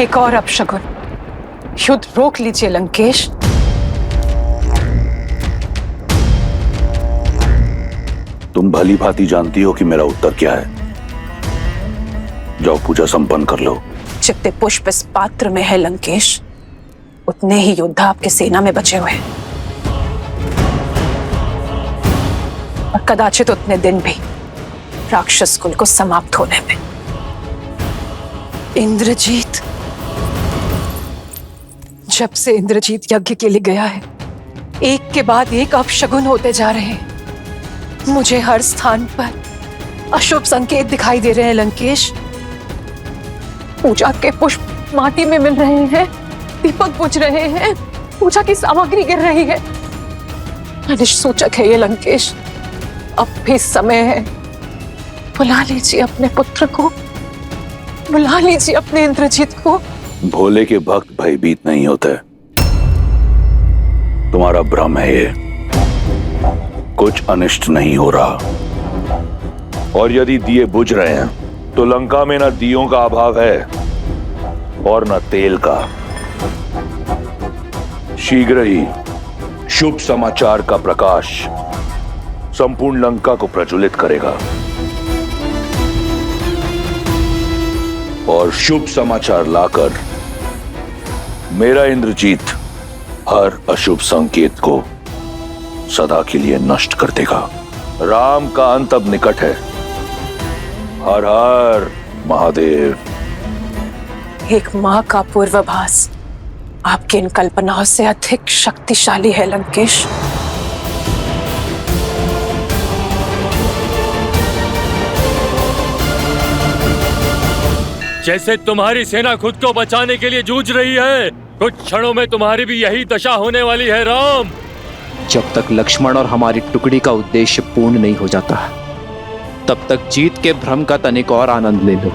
एक और अपशगुन। युद्ध रोक लीजिए लंकेश। तुम भली भांति जानती हो कि मेरा उत्तर क्या है। जाओ पूजा संपन्न कर लो। जितने पुष्प इस पात्र में है लंकेश, उतने ही योद्धा आपके सेना में बचे हुए हैं, और कदाचित उतने दिन भी राक्षस कुल को समाप्त होने में। इंद्रजीत, जब से इंद्रजीत यज्ञ के लिए गया है, एक के बाद एक अपशगुन होते जा रहे हैं। मुझे हर स्थान पर अशुभ संकेत दिखाई दे रहे हैं लंकेश। पूजा के पुष्प माटी में मिल रहे हैं, दीपक बुझ रहे हैं, पूजा की सामग्री गिर रही है। अनिष्ट है ये लंकेश। अब भी समय है, बुला लीजिए अपने पुत्र को, बुला लीजिए अपने इंद्रजीत को। भोले के भक्त भयभीत नहीं होते। तुम्हारा भ्रम है ये। कुछ अनिष्ट नहीं हो रहा, और यदि दिए बुझ रहे हैं तो लंका में न दियों का अभाव है और न तेल का। शीघ्र ही शुभ समाचार का प्रकाश संपूर्ण लंका को प्रज्वलित करेगा, और शुभ समाचार लाकर मेरा इंद्रजीत हर अशुभ संकेत को सदा के लिए नष्ट कर देगा। राम का अंत अब निकट है। हर हर महादेव। एक मां का पूर्वाभास आपकी इन कल्पनाओं से अधिक शक्तिशाली है लंकेश। जैसे तुम्हारी सेना खुद को बचाने के लिए जूझ रही है, कुछ क्षणों में तुम्हारी भी यही दशा होने वाली है राम। जब तक लक्ष्मण और हमारी टुकड़ी का उद्देश्य पूर्ण नहीं हो जाता, तब तक जीत के भ्रम का तनिक और आनंद ले लो।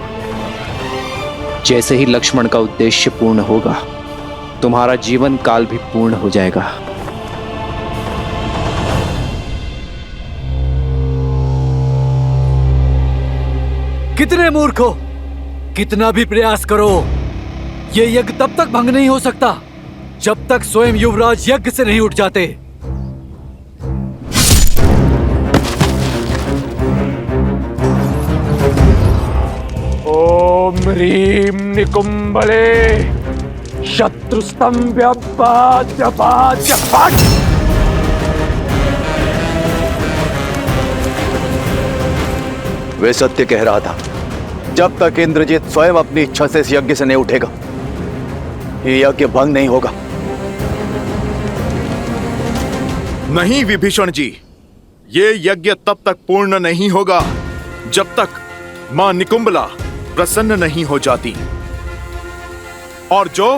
जैसे ही लक्ष्मण का उद्देश्य पूर्ण होगा, तुम्हारा जीवन काल भी पूर्ण हो जाएगा। कितने मूर्ख हो! कितना भी प्रयास करो, ये यज्ञ तब तक भंग नहीं हो सकता जब तक स्वयं युवराज यज्ञ से नहीं उठ जाते। ओम ह्रीं निकुंभले शत्रुस्तंभ्य पाद्य। वे सत्य कह रहा था। जब तक इंद्रजीत स्वयं अपनी इच्छा से इस यज्ञ से नहीं उठेगा, ये यज्ञ भंग नहीं होगा। नहीं विभीषण जी, ये यज्ञ तब तक पूर्ण नहीं होगा जब तक मां निकुंभला प्रसन्न नहीं हो जाती, और जो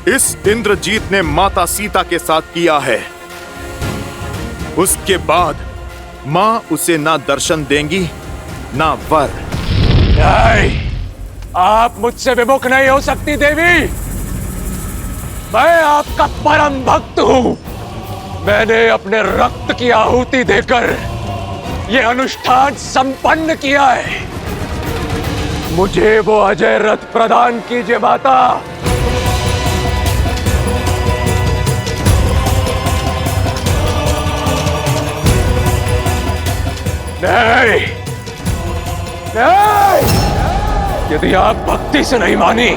इस इंद्रजीत ने माता सीता के साथ किया है, उसके बाद मां उसे ना दर्शन देंगी ना वर। नहीं, आप मुझसे विमुख नहीं हो सकती देवी। मैं आपका परम भक्त हूं। मैंने अपने रक्त की आहुति देकर यह अनुष्ठान संपन्न किया है। मुझे वो अजय रथ प्रदान कीजिए माता। नहीं, नहीं, यदि आप भक्ति से नहीं मानी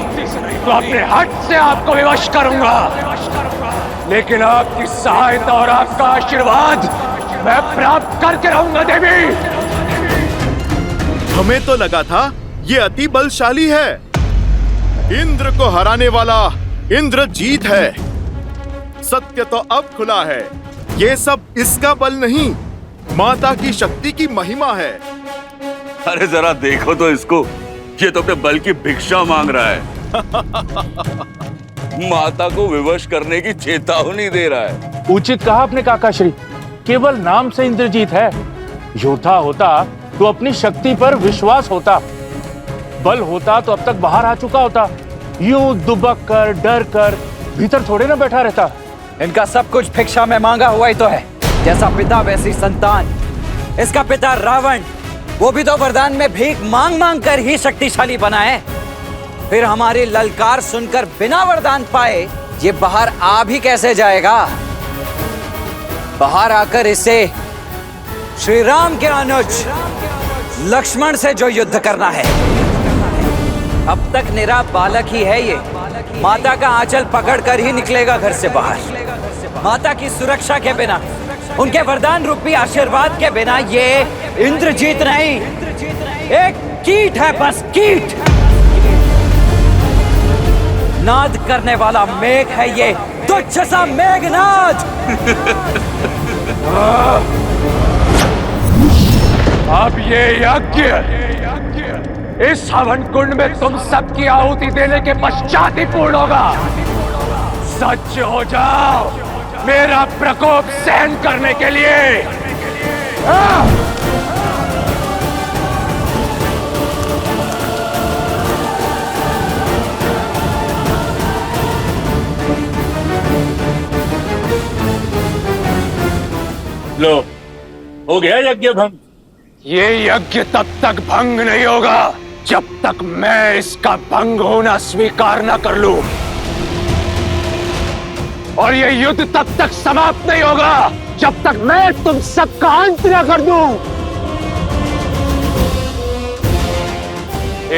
तो अपने हाथ से आपको विवश करूंगा, लेकिन आपकी सहायता और आपका आशीर्वाद मैं प्राप्त करके रहूंगा देवी। हमें तो लगा था ये अति बलशाली है, इंद्र को हराने वाला इंद्रजीत है। सत्य तो अब खुला है, ये सब इसका बल नहीं, माता की शक्ति की महिमा है। अरे जरा देखो तो इसको, ये तो अपने बल की भिक्षा मांग रहा है। माता को विवश करने की चेतावनी दे रहा है। उचित कहा आपने काकाश्री, केवल नाम से इंद्रजीत है। योद्धा होता तो अपनी शक्ति पर विश्वास होता, बल होता तो अब तक बाहर आ चुका होता। यूं दुबक कर डर कर भीतर थोड़े ना बैठा रहता। इनका सब कुछ भिक्षा में मांगा हुआ ही तो है। जैसा पिता वैसी संतान। इसका पिता रावण, वो भी तो वरदान में भीख मांग मांग कर ही शक्तिशाली बना है। फिर हमारी ललकार सुनकर बिना वरदान पाए ये बाहर आ भी कैसे जाएगा? बाहर आकर इसे श्री राम के अनुज लक्ष्मण से जो युद्ध करना है। अब तक निरा बालक ही है ये। माता का आंचल पकड़कर ही निकलेगा घर से बाहर। माता की सुरक्षा के बिना, उनके वरदान रूपी आशीर्वाद के बिना ये इंद्रजीत नहीं, एक कीट है, बस कीट। नाद करने वाला मेघ है ये, तुच्छ सा मेघनाद। अब ये यज्ञ इस हवन कुंड में तुम सबकी आहुति देने के पश्चात ही पूर्ण होगा। सच हो जाओ मेरा प्रकोप सहन करने के लिए। लो, हो गया यज्ञ भंग। ये यज्ञ तब तक भंग नहीं होगा जब तक मैं इसका भंग होना स्वीकार न कर लूं, और ये युद्ध तब तक समाप्त नहीं होगा जब तक मैं तुम सबका अंत न कर दूं।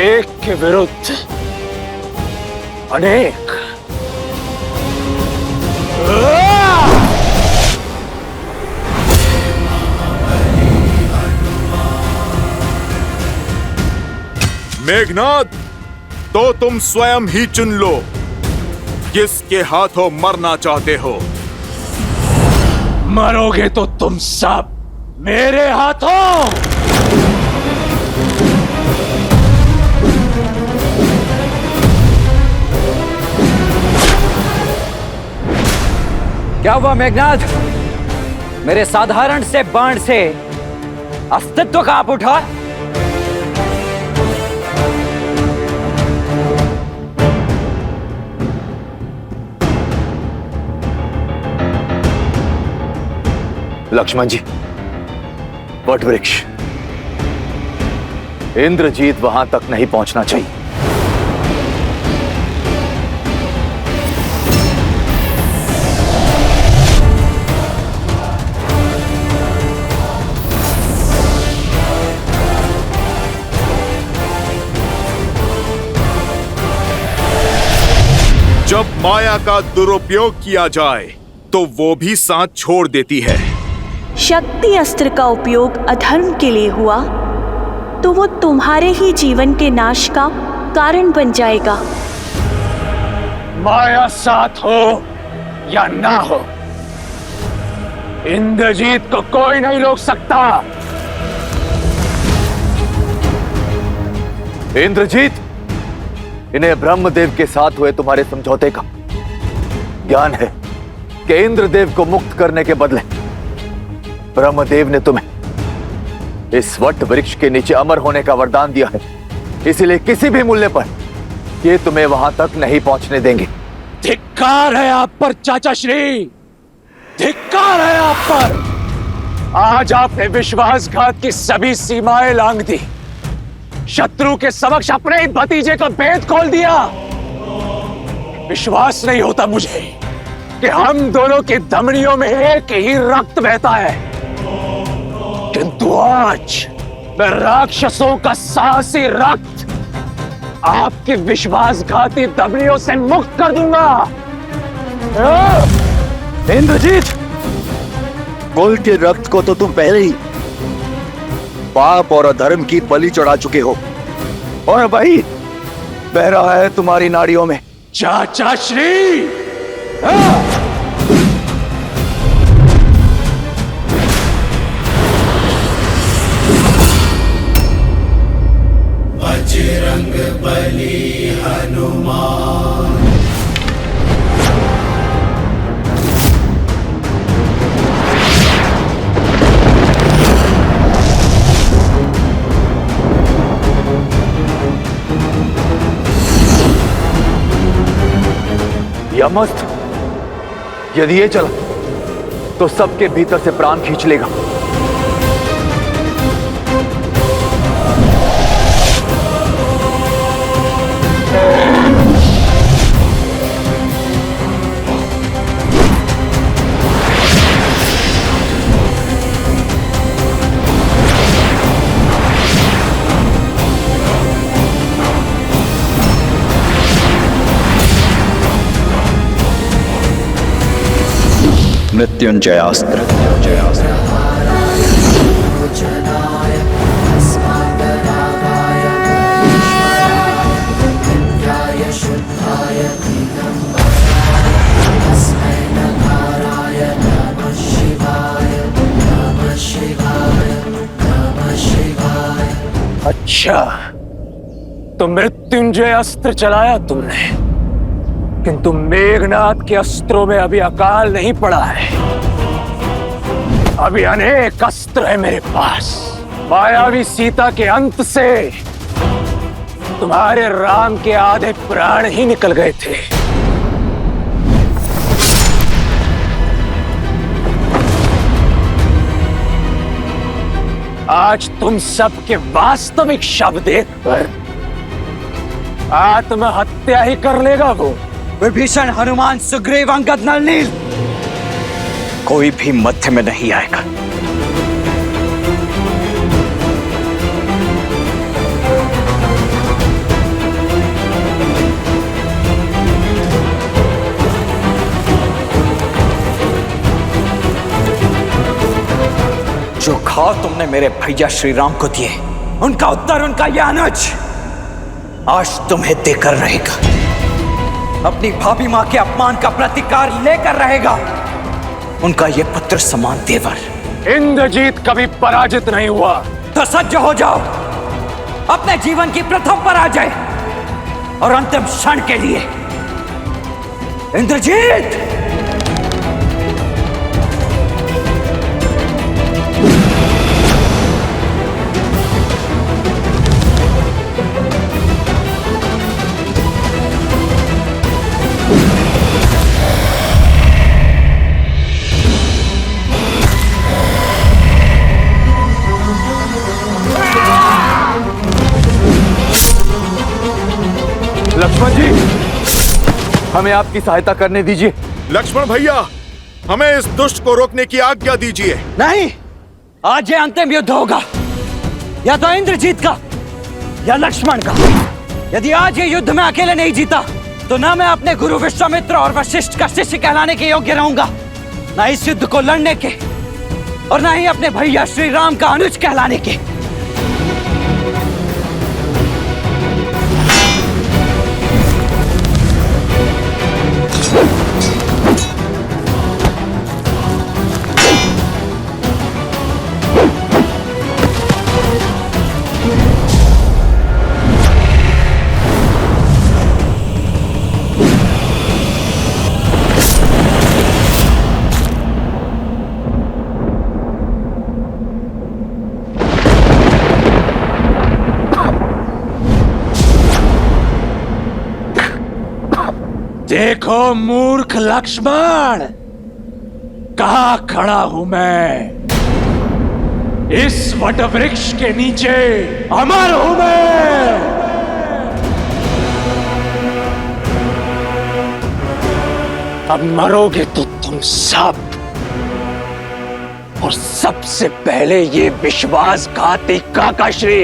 एक के विरुद्ध अनेक। मेघनाद, तो तुम स्वयं ही चुन लो किसके हाथों मरना चाहते हो। मरोगे तो तुम सब मेरे हाथों। क्या हुआ मेघनाद? मेरे साधारण से बाण से अस्तित्व कांप उठा। लक्ष्मण जी, वट वृक्ष, इंद्रजीत वहां तक नहीं पहुंचना चाहिए। जब माया का दुरुपयोग किया जाए तो वो भी साथ छोड़ देती है। शक्ति अस्त्र का उपयोग अधर्म के लिए हुआ तो वो तुम्हारे ही जीवन के नाश का कारण बन जाएगा। माया साथ हो या ना हो, इंद्रजीत को कोई नहीं रोक सकता। इंद्रजीत, इन्हें ब्रह्मदेव के साथ हुए तुम्हारे समझौते का ज्ञान है कि इंद्रदेव को मुक्त करने के बदले ब्रह्मदेव ने तुम्हें इस वट वृक्ष के नीचे अमर होने का वरदान दिया है। इसलिए किसी भी मूल्य पर ये तुम्हें वहां तक नहीं पहुंचने देंगे। धिक्कार है आप पर चाचा श्री, धिक्कार है आप पर। आज आपने विश्वासघात की सभी सीमाएं लांघ दी, शत्रु के समक्ष अपने ही भतीजे का भेद खोल दिया। विश्वास नहीं होता मुझे कि हम दोनों की धमनियों में एक ही रक्त बहता है, किंतु आज मैं राक्षसों का साहसी रक्त आपकी विश्वासघाती धमनियों से मुक्त कर दूंगा। इंद्रजीत, कुल के रक्त को तो तुम पहले ही पाप और अधर्म की बलि चढ़ा चुके हो, और भाई बह रहा है तुम्हारी नाड़ियों में। चाचा श्री, बजरंग बली हनुमान। यमस्त, यदि ये चला तो सबके भीतर से प्राण खींच लेगा। मृत्युंजयास्त्र। अच्छा, तो मृत्युंजय अस्त्र चलाया तुमने, किंतु मेघनाथ के अस्त्रों में अभी अकाल नहीं पड़ा है। अभी अनेक अस्त्र है मेरे पास। मायावी सीता के अंत से तुम्हारे राम के आधे प्राण ही निकल गए थे। आज तुम सबके वास्तविक शव देखकर आत्महत्या ही कर लेगा वो। विभीषण, हनुमान, सुग्रीव, अंगद, नल, नील, कोई भी मध्य में नहीं आएगा। जो घाव तुमने मेरे भैया श्री राम को दिए, उनका उत्तर उनका यह अनुज आज तुम्हें देकर रहेगा। अपनी भाभी मां के अपमान का प्रतिकार लेकर रहेगा उनका यह पुत्र समान देवर। इंद्रजीत कभी पराजित नहीं हुआ। तो सज्ज हो जाओ अपने जीवन की प्रथम पराजय और अंतिम क्षण के लिए। इंद्रजीत, लक्ष्मण जी, हमें आपकी सहायता करने दीजिए। लक्ष्मण भैया, हमें इस दुष्ट को रोकने की आज्ञा दीजिए। नहीं, आज ये अंतिम युद्ध होगा, या तो इंद्रजीत का या लक्ष्मण का। यदि आज ये युद्ध में अकेले नहीं जीता तो ना मैं अपने गुरु विश्वामित्र और वशिष्ठ का शिष्य कहलाने के योग्य रहूंगा, ना इस युद्ध को लड़ने के, और ना ही अपने भैया श्री राम का अनुज कहलाने के। देखो मूर्ख लक्ष्मण, कहां खड़ा हूं मैं। इस वटवृक्ष के नीचे अमर हूं मैं। अब मरोगे तो तुम सब, और सबसे पहले ये विश्वासघाती काकाश्री,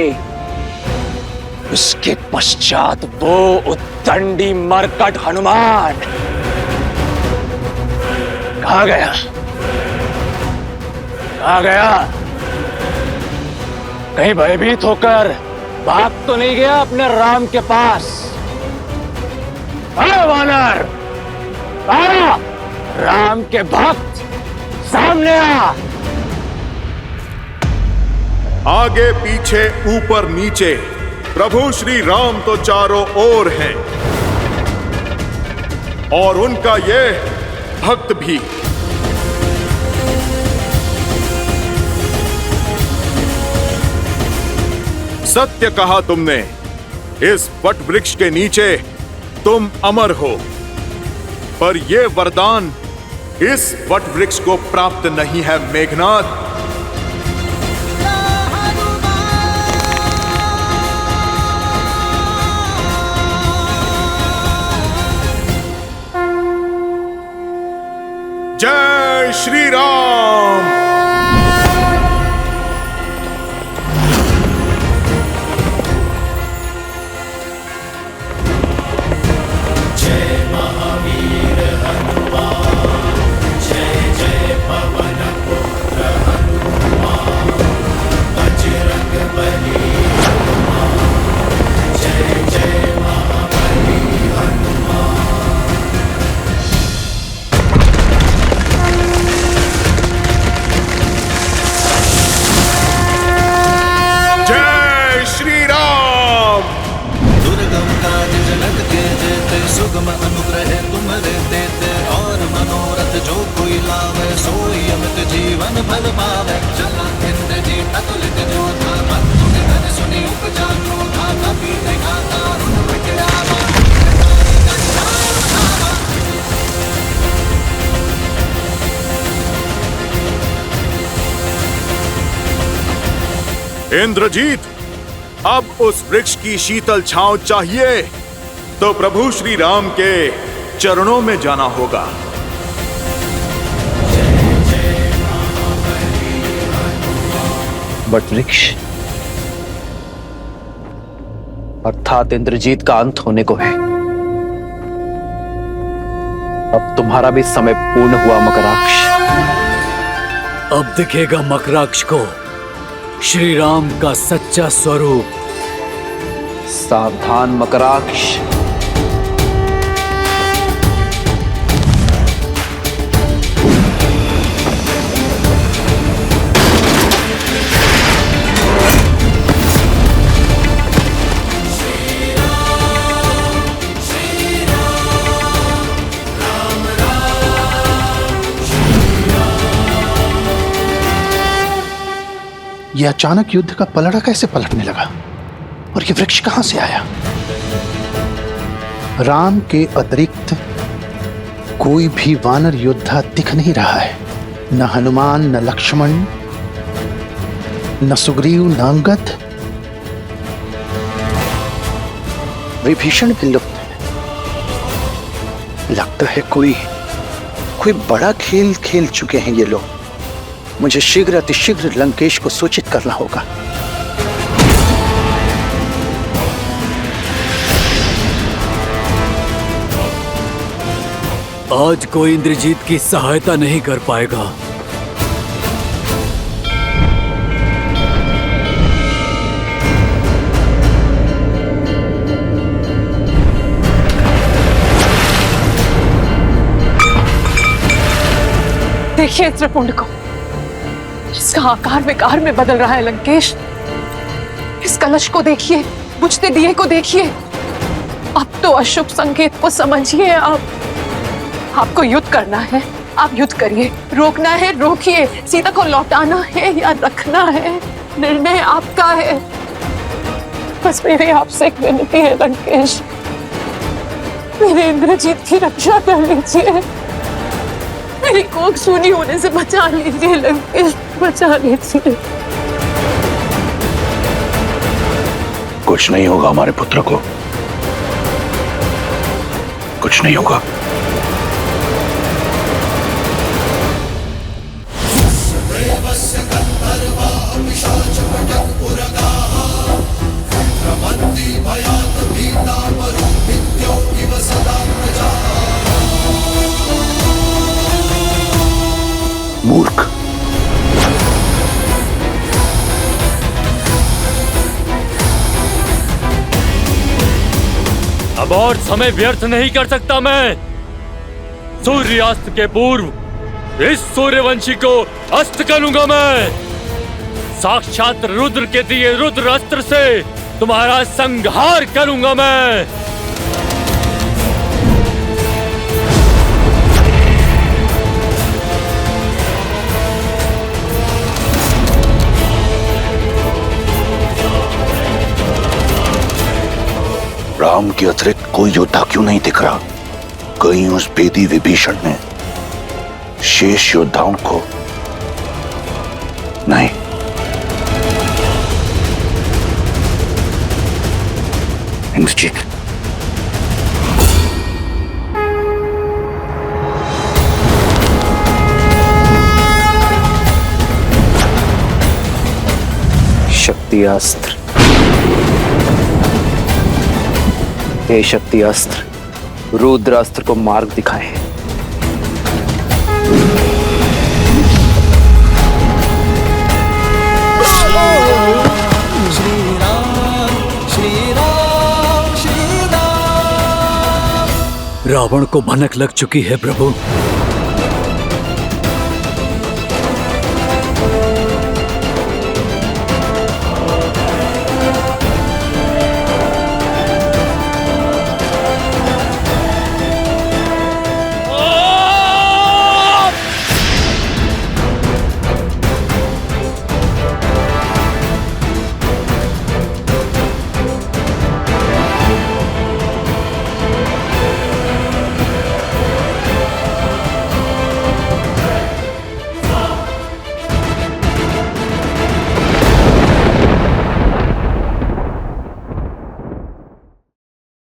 उसके पश्चात वो उद्दंडी मरकट हनुमान। कहां गया? कहां गया? कहीं भयभीत होकर भाग तो नहीं गया अपने राम के पास? अरे वानर, आ, राम के भक्त सामने आ। आगे पीछे ऊपर नीचे प्रभु श्री राम तो चारों ओर हैं, और उनका ये भक्त भी। सत्य कहा तुमने, इस वट वृक्ष के नीचे तुम अमर हो, पर यह वरदान इस वट वृक्ष को प्राप्त नहीं है मेघनाथ। जय श्री राम। जय महावीर हनुमान, जय जय तुम अनुग्रह तुम्हारे देते, और मनोरथ जो कोई लावे, सोई अमित जीवन फल पावे। चला इंद्रजीत अतुलित जोधा, भक्तों के धन सुनी उपजा क्रोधा, कभी देखा दारुण विकरावा। इंद्रजीत, अब उस वृक्ष की शीतल छांव चाहिए तो प्रभु श्री राम के चरणों में जाना होगा। बट वृक्ष अर्थात इंद्रजीत का अंत होने को है। अब तुम्हारा भी समय पूर्ण हुआ मकराक्ष। अब दिखेगा मकराक्ष को श्री राम का सच्चा स्वरूप। सावधान मकराक्ष। ये अचानक युद्ध का पलड़ा कैसे पलटने लगा और ये वृक्ष कहां से आया? राम के अतिरिक्त कोई भी वानर योद्धा दिख नहीं रहा है। न हनुमान, न लक्ष्मण, न सुग्रीव, न अंगद। विभीषण भी लुप्त है। लगता है कोई बड़ा खेल खेल चुके हैं ये लोग। मुझे शीघ्र अतिशीघ्र लंकेश को सूचित करना होगा। आज कोई इंद्रजीत की सहायता नहीं कर पाएगा। देखिए त्रिपुंड को, इसका आकार विकार में बदल रहा है लंकेश। इस कलश को देखिए, बुझते दिए को देखिए। अब तो अशुभ संकेत को समझिए। आपको युद्ध करना है, आप युद्ध करिए। रोकना है रोकिए, सीता को लौटाना है या रखना है, निर्णय आपका है। बस मेरी आपसे एक विनती है लंकेश, मेरे इंद्रजीत की रक्षा कर लीजिए। मेरी कोख सूनी होने से बचा लीजिए लंकेश, बचा लीजिए। कुछ नहीं होगा हमारे पुत्र को, कुछ नहीं होगा। मूर्ख, अब और समय व्यर्थ नहीं कर सकता मैं। सूर्यास्त के पूर्व इस सूर्यवंशी को अस्त करूंगा मैं। साक्षात रुद्र के दिए रुद्र अस्त्र से तुम्हारा संहार करूंगा मैं। राम के अतिरिक्त कोई योद्धा क्यों नहीं दिख रहा? कहीं उस बेदी विभीषण ने शेष योद्धाओं को नहीं। इंद्रजीत, शक्ति अस्त्र। हे शक्ति अस्त्र, रुद्र अस्त्र को मार्ग दिखाए। रावण को भनक लग चुकी है प्रभु।